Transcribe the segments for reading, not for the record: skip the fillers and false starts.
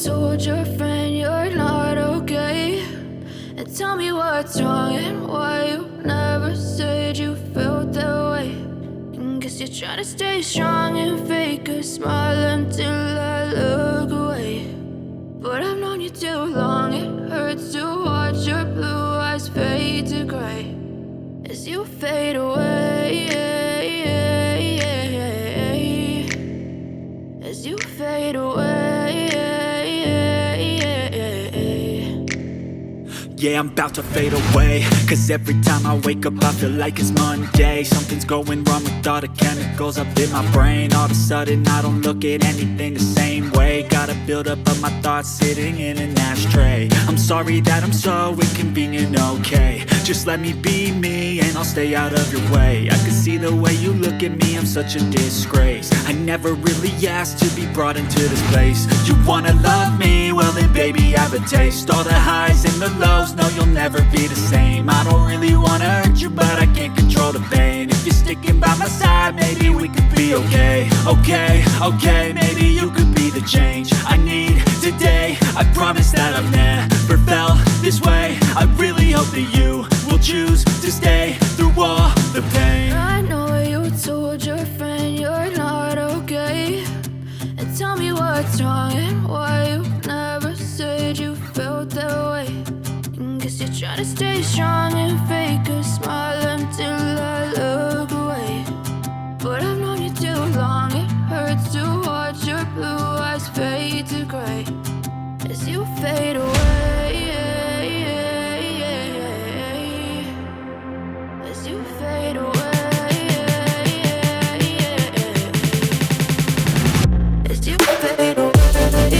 told your friend you're not okay? And tell me what's wrong and why you never said you felt that way. And guess you're trying to stay strong and fake a smile until I look away. But I've known you too long, it hurts to watch your blue eyes fade to gray as you fade away, as you fade away. Yeah, I'm about to fade away, cause every time I wake up I feel like it's Monday. Something's going wrong with all the chemicals up in my brain. All of a sudden I don't look at anything the same way. Got a buildup of my thoughts sitting in an ashtray. I'm sorry that I'm so inconvenient, okay? Just let me be me and I'll stay out of your way. I can see the way you look at me, I'm such a disgrace. I never really asked to be brought into this place. You wanna love me? Well then baby have a taste. All the highs and the lows, no you'll never be the same. I don't really wanna hurt you but I can't control the pain. If you're sticking by my side maybe we could be okay. Okay, maybe you could be the change I need today. I promise that I've never felt this way. I really hope that you will choose to stay through all the pain. I know you told your friend you're not okay. And tell me what's wrong and why you never said you felt that way. And guess you're trying to stay strong and fake a smile until I look away. But I've known you too long, it hurts to watch your blue eyes fade to gray as you fade away, as you fade away, as you fade away.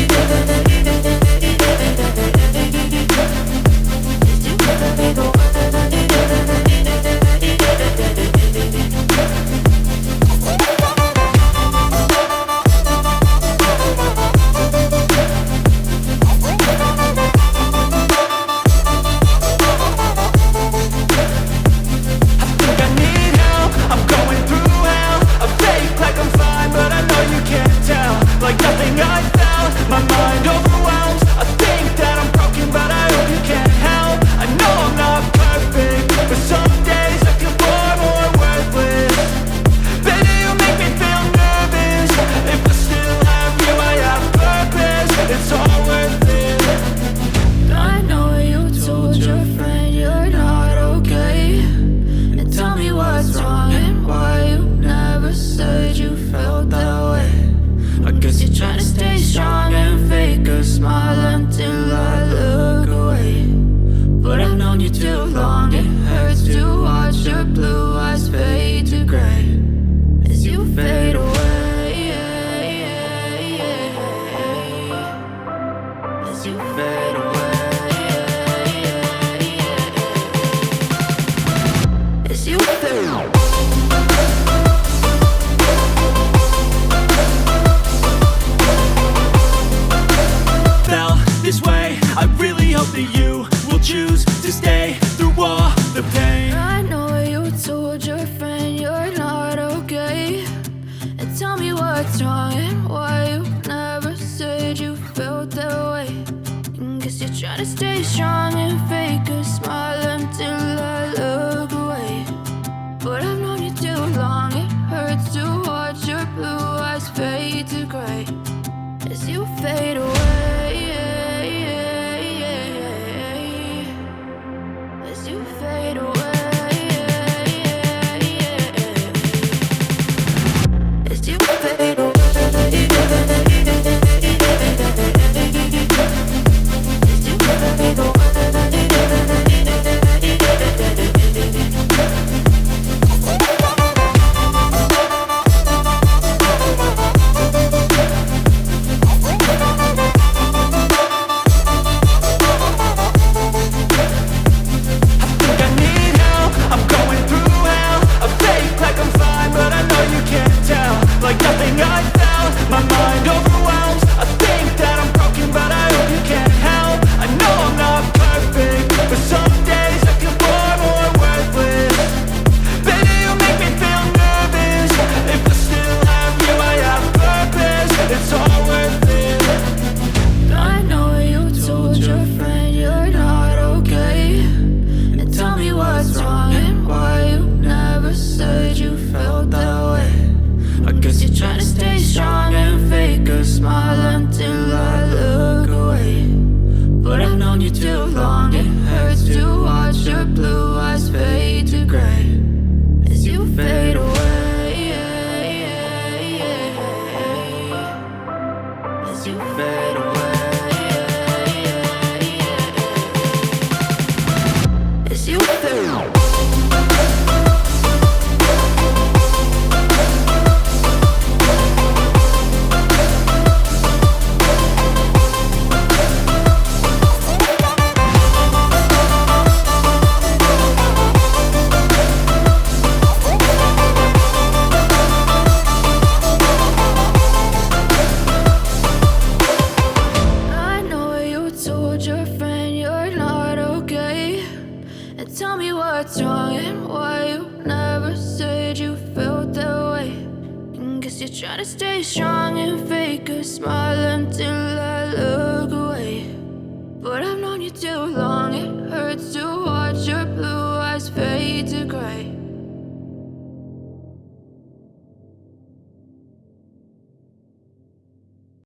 to fade away. As you fade. Told your friend you're not okay, and tell me what's wrong and why you never said you felt that way. And guess you're trying to stay strong and fake a smile until I look away. But I've known you too long, it hurts to watch your blue eyes fade to gray.